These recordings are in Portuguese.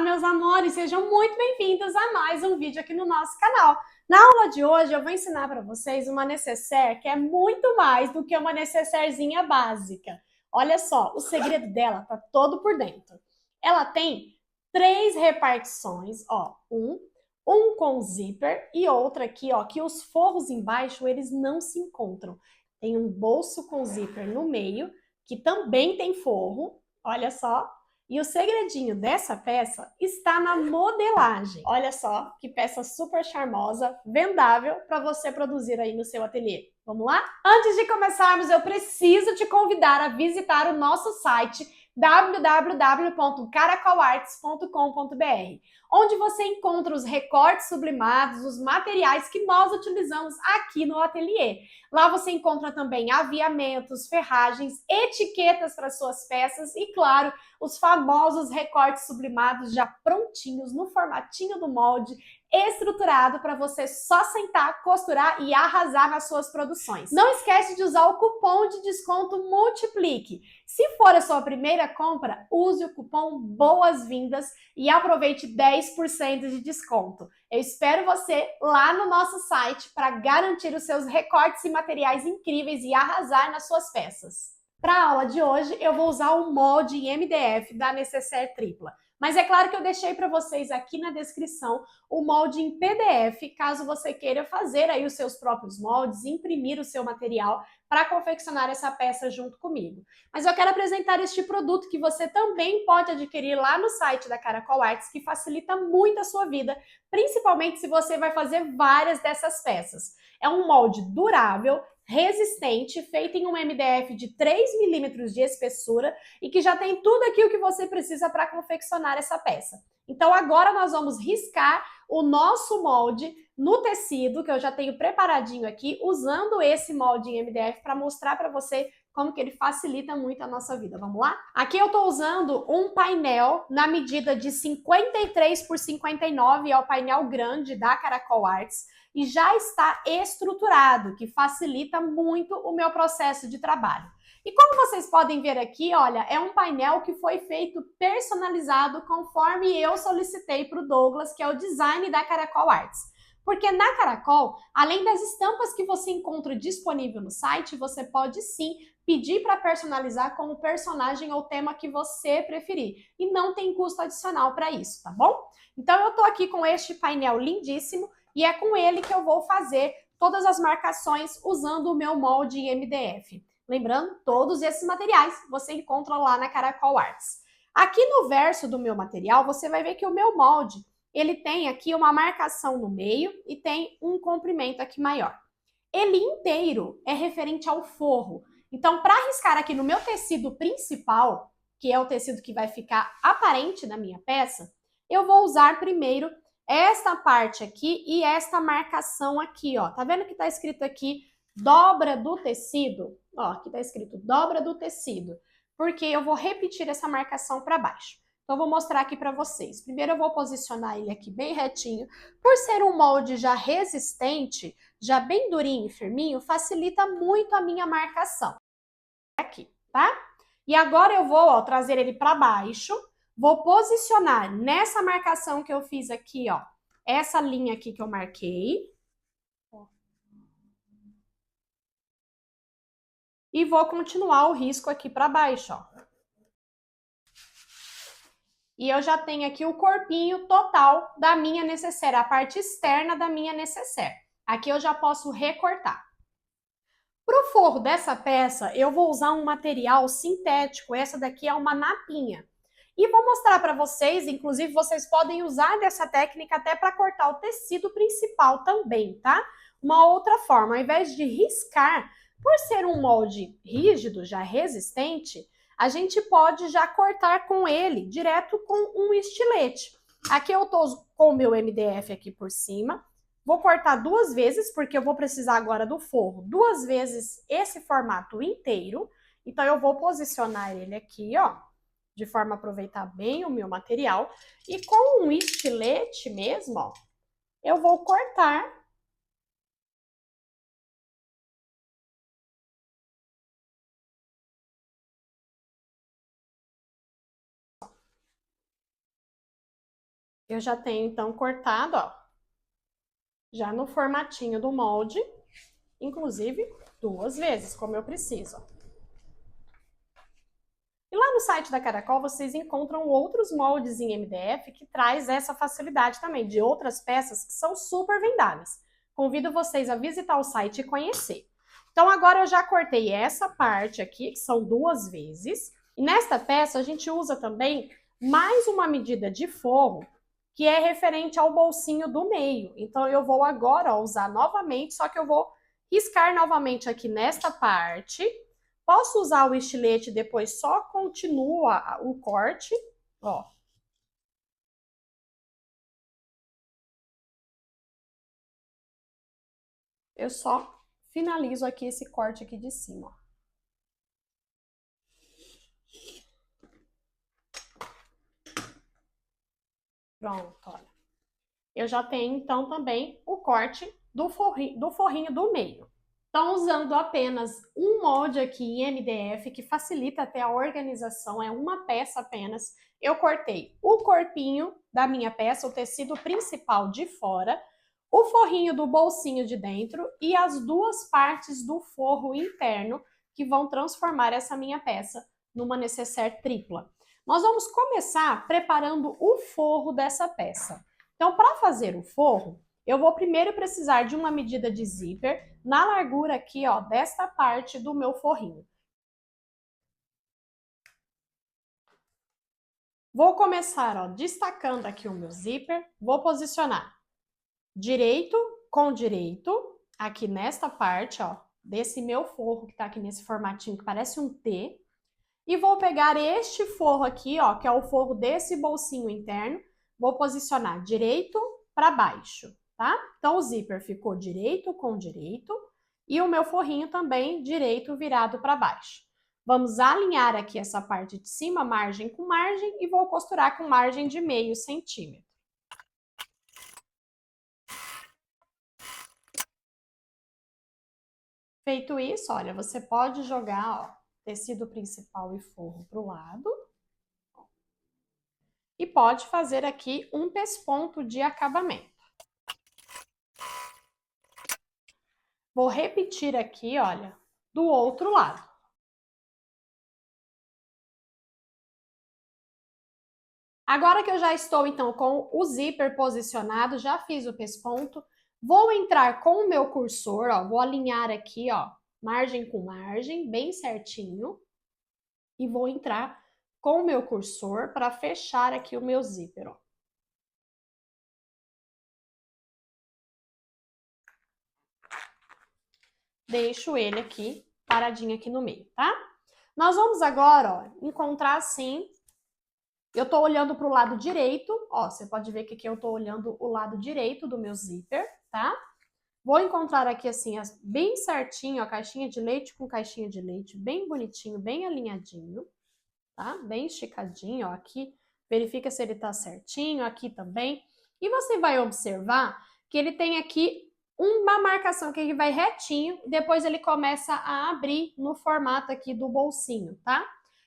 Olá, meus amores, sejam muito bem-vindos a mais um vídeo aqui no nosso canal. Na aula de hoje eu vou ensinar para vocês uma nécessaire que é muito mais do que uma nécessairezinha básica. Olha só, o segredo dela tá todo por dentro. Ela tem três repartições, ó, um com zíper e outra aqui, ó, que os forros embaixo eles não se encontram. Tem um bolso com zíper no meio, que também tem forro, olha só. E o segredinho dessa peça está na modelagem. Olha só que peça super charmosa, vendável para você produzir aí no seu ateliê. Vamos lá? Antes de começarmos, eu preciso te convidar a visitar o nosso site www.caracolarts.com.br, onde você encontra os recortes sublimados, os materiais que nós utilizamos aqui no ateliê. Lá você encontra também aviamentos, ferragens, etiquetas para suas peças e, claro, os famosos recortes sublimados já prontinhos no formatinho do molde, estruturado para você só sentar, costurar e arrasar nas suas produções. Não esquece de usar o cupom de desconto Multiplique. Se for a sua primeira compra, use o cupom Boas-Vindas e aproveite 10% de desconto. Eu espero você lá no nosso site para garantir os seus recortes e materiais incríveis e arrasar nas suas peças. Para a aula de hoje, eu vou usar o molde em MDF da Nécessaire Tripla. Mas é claro que eu deixei para vocês aqui na descrição o molde em PDF, caso você queira fazer aí os seus próprios moldes, imprimir o seu material para confeccionar essa peça junto comigo. Mas eu quero apresentar este produto que você também pode adquirir lá no site da Caracol Arts, que facilita muito a sua vida, principalmente se você vai fazer várias dessas peças. É um molde durável, resistente, feito em um MDF de 3 milímetros de espessura e que já tem tudo aquilo que você precisa para confeccionar essa peça. Então agora nós vamos riscar o nosso molde no tecido, que eu já tenho preparadinho aqui, usando esse molde em MDF para mostrar para você como que ele facilita muito a nossa vida. Vamos lá? Aqui eu estou usando um painel na medida de 53 por 59, é o painel grande da Caracol Arts, e já está estruturado, que facilita muito o meu processo de trabalho. E como vocês podem ver aqui, olha, é um painel que foi feito personalizado conforme eu solicitei para o Douglas, que é o design da Caracol Arts. Porque na Caracol, além das estampas que você encontra disponível no site, você pode sim pedir para personalizar com o personagem ou tema que você preferir. E não tem custo adicional para isso, tá bom? Então eu tô aqui com este painel lindíssimo e é com ele que eu vou fazer todas as marcações usando o meu molde em MDF. Lembrando, todos esses materiais você encontra lá na Caracol Arts. Aqui no verso do meu material, você vai ver que o meu molde, ele tem aqui uma marcação no meio e tem um comprimento aqui maior. Ele inteiro é referente ao forro. Então, para riscar aqui no meu tecido principal, que é o tecido que vai ficar aparente na minha peça, eu vou usar primeiro esta parte aqui e esta marcação aqui, ó. Tá vendo que tá escrito aqui dobra do tecido? Ó, aqui tá escrito dobra do tecido, porque eu vou repetir essa marcação para baixo. Então, eu vou mostrar aqui para vocês. Primeiro, eu vou posicionar ele aqui bem retinho. Por ser um molde já resistente, já bem durinho e firminho, facilita muito a minha marcação. Aqui, tá? E agora eu vou, ó, trazer ele para baixo. Vou posicionar nessa marcação que eu fiz aqui, ó, essa linha aqui que eu marquei. E vou continuar o risco aqui para baixo, ó. E eu já tenho aqui o corpinho total da minha nécessaire, a parte externa da minha nécessaire. Aqui eu já posso recortar. Para o forro dessa peça, eu vou usar um material sintético. Essa daqui é uma napinha. E vou mostrar para vocês, inclusive vocês podem usar dessa técnica até para cortar o tecido principal também, tá? Uma outra forma, ao invés de riscar, por ser um molde rígido, já resistente, a gente pode já cortar com ele direto com um estilete. Aqui eu tô com o meu MDF aqui por cima. Vou cortar duas vezes, porque eu vou precisar agora do forro duas vezes esse formato inteiro. Então, eu vou posicionar ele aqui, ó, de forma a aproveitar bem o meu material. E com um estilete mesmo, ó, eu vou cortar Eu já tenho, então, cortado, ó, já no formatinho do molde, inclusive 2 vezes, como eu preciso, ó. E lá no site da Caracol vocês encontram outros moldes em MDF que traz essa facilidade também, de outras peças que são super vendáveis. Convido vocês a visitar o site e conhecer. Então agora eu já cortei essa parte aqui, que são 2 vezes. E nesta peça a gente usa também mais uma medida de forro, que é referente ao bolsinho do meio. Então eu vou agora usar novamente, só que eu vou riscar novamente aqui nesta parte. Posso usar o estilete e depois só continua o corte, ó. Eu só finalizo aqui esse corte aqui de cima, ó. Pronto, olha. Eu já tenho, então, também o corte do forrinho do meio. Então, usando apenas um molde aqui em MDF, que facilita até a organização, é uma peça apenas, eu cortei o corpinho da minha peça, o tecido principal de fora, o forrinho do bolsinho de dentro e as 2 partes do forro interno, que vão transformar essa minha peça numa nécessaire tripla. Nós vamos começar preparando o forro dessa peça. Então, para fazer o forro, eu vou primeiro precisar de uma medida de zíper na largura aqui, ó, desta parte do meu forrinho. Vou começar, ó, destacando aqui o meu zíper, vou posicionar direito com direito, aqui nesta parte, ó, desse meu forro que tá aqui nesse formatinho que parece um T, e vou pegar este forro aqui, ó, que é o forro desse bolsinho interno, vou posicionar direito para baixo, tá? Então, o zíper ficou direito com direito e o meu forrinho também direito virado para baixo. Vamos alinhar aqui essa parte de cima, margem com margem, e vou costurar com margem de meio centímetro. Feito isso, olha, você pode jogar, ó, tecido principal e forro para o lado. E pode fazer aqui um pesponto de acabamento. Vou repetir aqui, olha, do outro lado. Agora que eu já estou, então, com o zíper posicionado, já fiz o pesponto, vou entrar com o meu cursor, ó, vou alinhar aqui, ó, margem com margem, bem certinho, e vou entrar com o meu cursor para fechar aqui o meu zíper, ó. Deixo ele aqui, paradinho aqui no meio, tá? Nós vamos agora, ó, encontrar assim. Eu tô olhando para o lado direito, ó, você pode ver que aqui eu tô olhando o lado direito do meu zíper, tá? Vou encontrar aqui assim, bem certinho, a caixinha de leite com caixinha de leite, bem bonitinho, bem alinhadinho, tá? Bem esticadinho, ó, aqui, verifica se ele tá certinho, aqui também. E você vai observar que ele tem aqui uma marcação que ele vai retinho, depois ele começa a abrir no formato aqui do bolsinho, tá?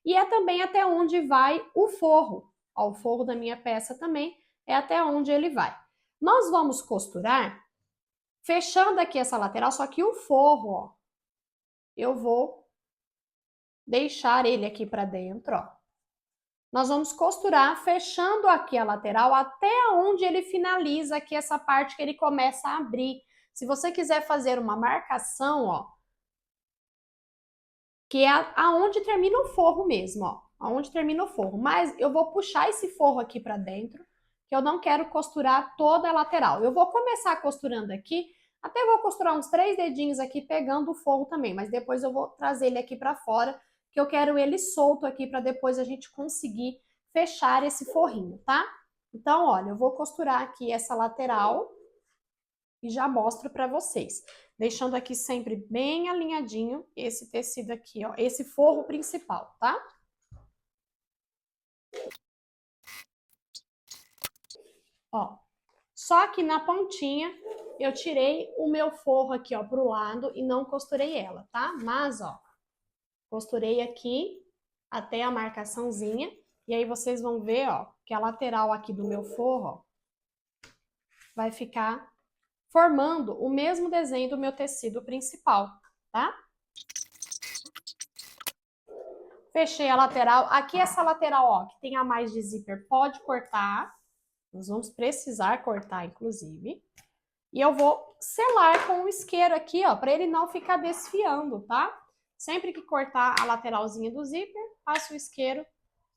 E é também até onde vai o forro. Ó, o forro da minha peça também é até onde ele vai. Nós vamos costurar fechando aqui essa lateral, só que o forro, ó, eu vou deixar ele aqui para dentro, ó. Nós vamos costurar fechando aqui a lateral até onde ele finaliza aqui essa parte que ele começa a abrir. Se você quiser fazer uma marcação, ó, que é aonde termina o forro mesmo, ó, aonde termina o forro. Mas eu vou puxar esse forro aqui para dentro, que eu não quero costurar toda a lateral. Eu vou começar costurando aqui, até vou costurar uns 3 dedinhos aqui pegando o forro também, mas depois eu vou trazer ele aqui para fora, que eu quero ele solto aqui para depois a gente conseguir fechar esse forrinho, tá? Então, olha, eu vou costurar aqui essa lateral e já mostro para vocês. Deixando aqui sempre bem alinhadinho esse tecido aqui, ó, esse forro principal, tá? Ó, só que na pontinha eu tirei o meu forro aqui, ó, pro lado e não costurei ela, tá? Mas, ó, costurei aqui até a marcaçãozinha e aí vocês vão ver, ó, que a lateral aqui do meu forro, ó, vai ficar formando o mesmo desenho do meu tecido principal, tá? Fechei a lateral. Aqui essa lateral, ó, que tem a mais de zíper, pode cortar. Nós vamos precisar cortar, inclusive. E eu vou selar com o isqueiro aqui, ó, para ele não ficar desfiando, tá? Sempre que cortar a lateralzinha do zíper, passo o isqueiro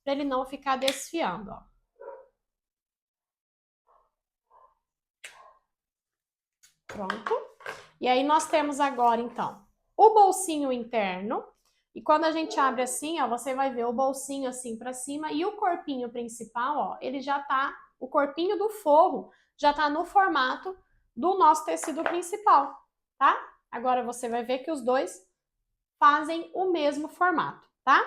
para ele não ficar desfiando, ó. Pronto. E aí nós temos agora, então, o bolsinho interno. E quando a gente abre assim, ó, você vai ver o bolsinho assim para cima e o corpinho principal, ó, ele já tá, o corpinho do forro já tá no formato do nosso tecido principal, tá? Agora você vai ver que os dois fazem o mesmo formato, tá?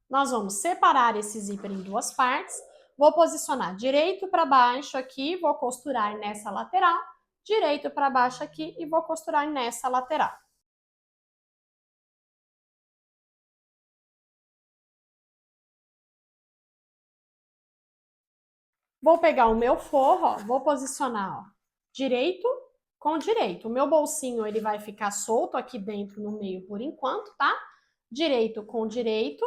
Nós vamos separar esse zíper em duas partes. Vou posicionar direito para baixo aqui, vou costurar nessa lateral, direito para baixo aqui e vou costurar nessa lateral. Vou pegar o meu forro, ó, vou posicionar, ó, direito com direito. O meu bolsinho ele vai ficar solto aqui dentro no meio por enquanto, tá? Direito com direito.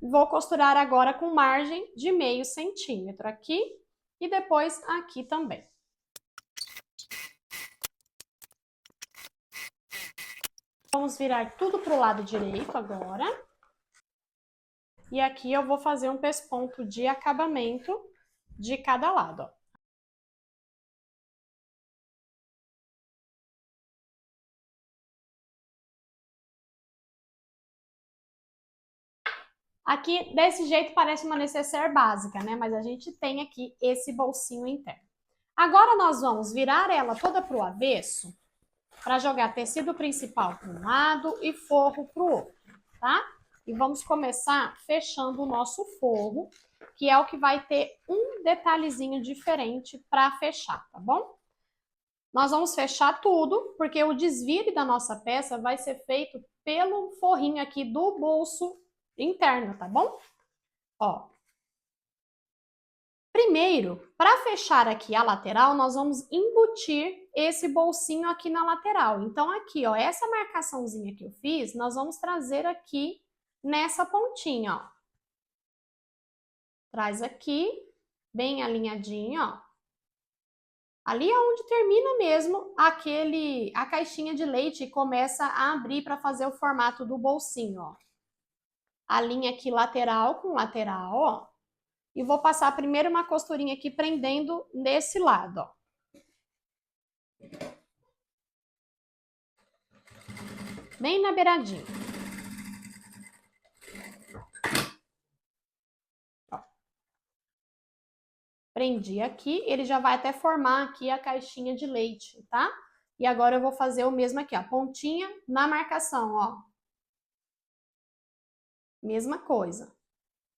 Vou costurar agora com margem de meio centímetro aqui e depois aqui também. Vamos virar tudo pro lado direito agora. E aqui eu vou fazer um pesponto de acabamento de cada lado, ó. Aqui, desse jeito, parece uma necessaire básica, né? Mas a gente tem aqui esse bolsinho interno. Agora, nós vamos virar ela toda pro avesso para jogar tecido principal para um lado e forro para o outro, tá? E vamos começar fechando o nosso forro, que é o que vai ter um detalhezinho diferente para fechar, tá bom? Nós vamos fechar tudo, porque o desvire da nossa peça vai ser feito pelo forrinho aqui do bolso interno, tá bom? Ó. Primeiro, para fechar aqui a lateral, nós vamos embutir esse bolsinho aqui na lateral. Então, aqui, ó, essa marcaçãozinha que eu fiz, nós vamos trazer aqui nessa pontinha, ó. Traz aqui, bem alinhadinho, ó. Ali é onde termina mesmo a caixinha de leite e começa a abrir para fazer o formato do bolsinho, ó. A linha aqui lateral com lateral, ó. E vou passar primeiro uma costurinha aqui prendendo nesse lado, ó. Bem na beiradinha. Ó. Prendi aqui, ele já vai até formar aqui a caixinha de leite, tá? E agora eu vou fazer o mesmo aqui, ó, pontinha na marcação, ó. Mesma coisa.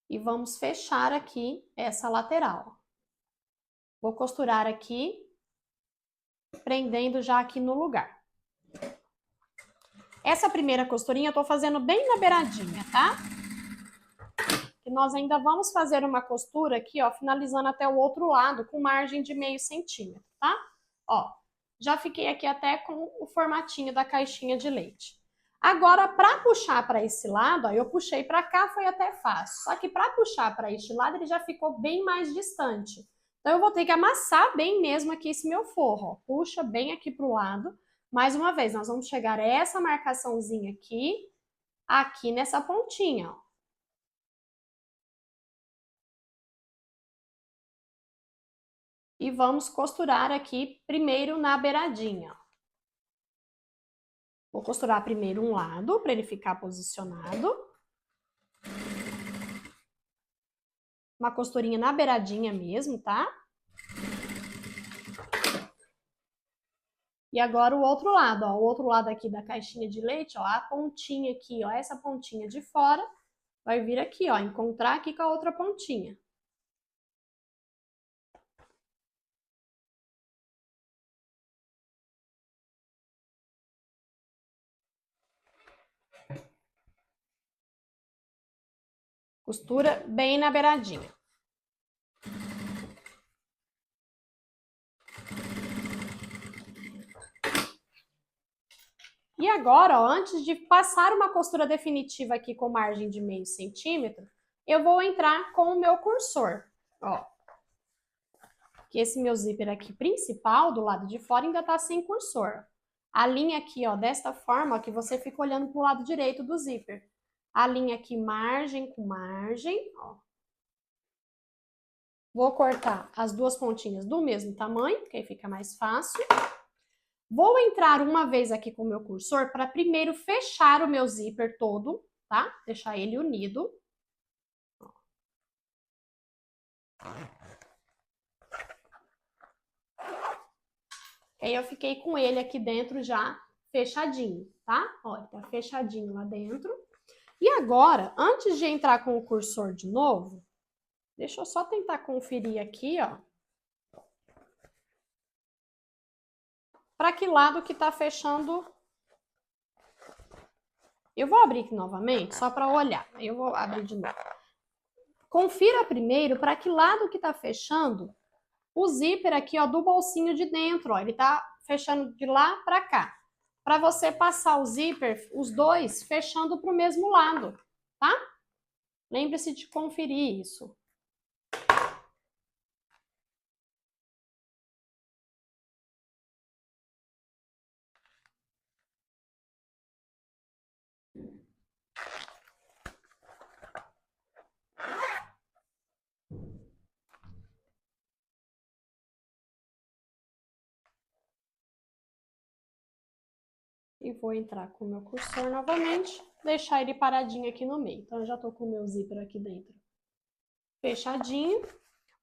E vamos fechar aqui essa lateral. Vou costurar aqui, prendendo já aqui no lugar. Essa primeira costurinha eu tô fazendo bem na beiradinha, tá? E nós ainda vamos fazer uma costura aqui, ó, finalizando até o outro lado, com margem de meio centímetro, tá? Ó, já fiquei aqui até com o formatinho da caixinha de leite. Agora, para puxar para esse lado, ó, eu puxei para cá, foi até fácil. Só que para puxar para este lado, ele já ficou bem mais distante. Então, eu vou ter que amassar bem mesmo aqui esse meu forro, ó. Puxa bem aqui pro lado. Mais uma vez, nós vamos chegar a essa marcaçãozinha aqui nessa pontinha, ó. E vamos costurar aqui primeiro na beiradinha. Vou costurar primeiro um lado para ele ficar posicionado. Uma costurinha na beiradinha mesmo, tá? E agora o outro lado, ó, o outro lado aqui da caixinha de leite, ó, a pontinha aqui, ó, essa pontinha de fora vai vir aqui, ó, encontrar aqui com a outra pontinha. Costura bem na beiradinha. E agora, ó, antes de passar uma costura definitiva aqui com margem de meio centímetro, eu vou entrar com o meu cursor, ó. Que esse meu zíper aqui principal, do lado de fora, ainda tá sem cursor. A linha aqui, ó, desta forma, ó, que você fica olhando pro lado direito do zíper. A linha aqui, margem com margem, ó. Vou cortar as duas pontinhas do mesmo tamanho, porque aí fica mais fácil. Vou entrar uma vez aqui com o meu cursor para primeiro fechar o meu zíper todo, tá? Deixar ele unido. Aí eu fiquei com ele aqui dentro já fechadinho, tá? Olha, tá fechadinho lá dentro. E agora, antes de entrar com o cursor de novo, deixa eu só tentar conferir aqui, ó. Para que lado que tá fechando. Eu vou abrir aqui novamente, só para olhar. Aí eu vou abrir de novo. Confira primeiro para que lado que tá fechando o zíper aqui, ó, do bolsinho de dentro, ó. Ele tá fechando de lá para cá. Para você passar o zíper, os dois, fechando pro mesmo lado, tá? Lembre-se de conferir isso. E vou entrar com o meu cursor novamente, deixar ele paradinho aqui no meio. Então, eu já tô com o meu zíper aqui dentro fechadinho.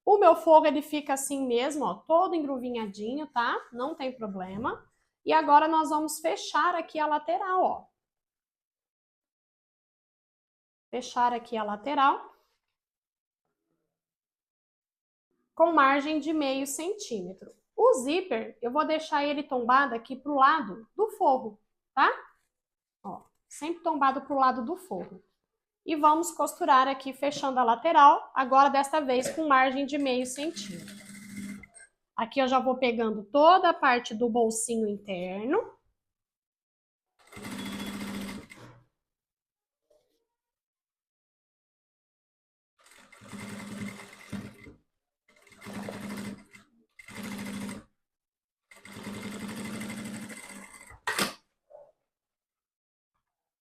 O meu forro, ele fica assim mesmo, ó, todo engruvinhadinho, tá? Não tem problema. E agora, nós vamos fechar aqui a lateral, ó. Fechar aqui a lateral. Com margem de meio centímetro. O zíper, eu vou deixar ele tombado aqui pro lado do forro, tá? Ó, sempre tombado pro lado do forro. E vamos costurar aqui, fechando a lateral, agora desta vez com margem de meio centímetro. Aqui eu já vou pegando toda a parte do bolsinho interno.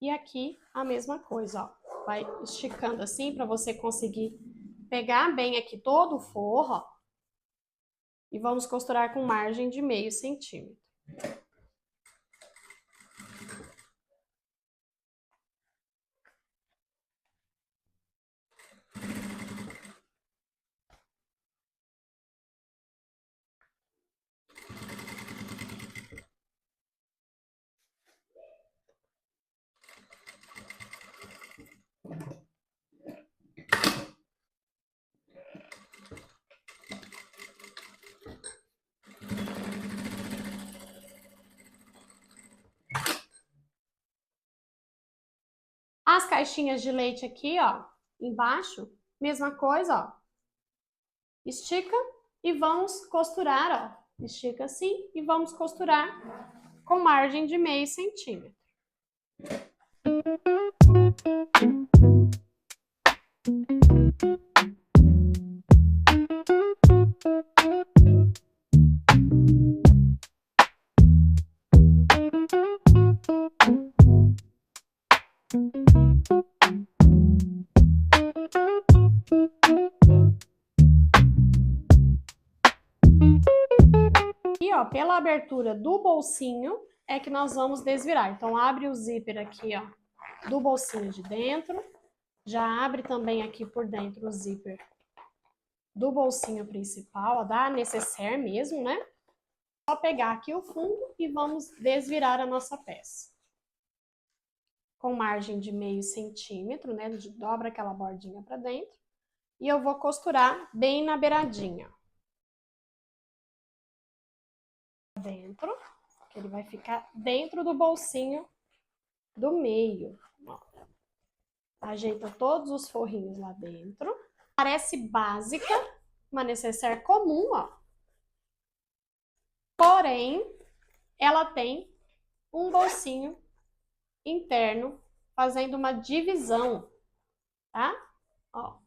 E aqui a mesma coisa, ó. Vai esticando assim para você conseguir pegar bem aqui todo o forro, ó. E vamos costurar com margem de meio centímetro. As caixinhas de leite aqui, ó, embaixo, mesma coisa, ó. Estica e vamos costurar, ó. Estica assim e vamos costurar com margem de meio centímetro. E, ó, pela abertura do bolsinho é que nós vamos desvirar. Então, abre o zíper aqui, ó, do bolsinho de dentro. Já abre também aqui por dentro o zíper do bolsinho principal, ó, da necessaire mesmo, né? Só pegar aqui o fundo e vamos desvirar a nossa peça. Com margem de meio centímetro, né? Dobra aquela bordinha pra dentro. E eu vou costurar bem na beiradinha. Dentro, que ele vai ficar dentro do bolsinho do meio. Ó. Ajeita todos os forrinhos lá dentro. Parece básica, uma necessaire comum, ó. Porém, ela tem um bolsinho interno, fazendo uma divisão, tá? Ó,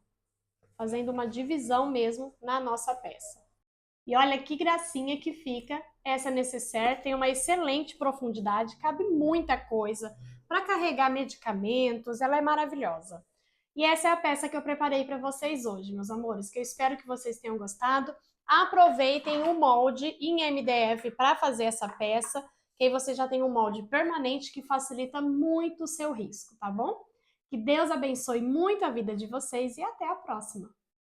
fazendo uma divisão mesmo na nossa peça. E olha que gracinha que fica essa necessaire, tem uma excelente profundidade, cabe muita coisa para carregar medicamentos, ela é maravilhosa. E essa é a peça que eu preparei para vocês hoje, meus amores, que eu espero que vocês tenham gostado. Aproveitem o molde em MDF para fazer essa peça, que aí você já tem um molde permanente que facilita muito o seu risco, tá bom? Que Deus abençoe muito a vida de vocês e até a próxima!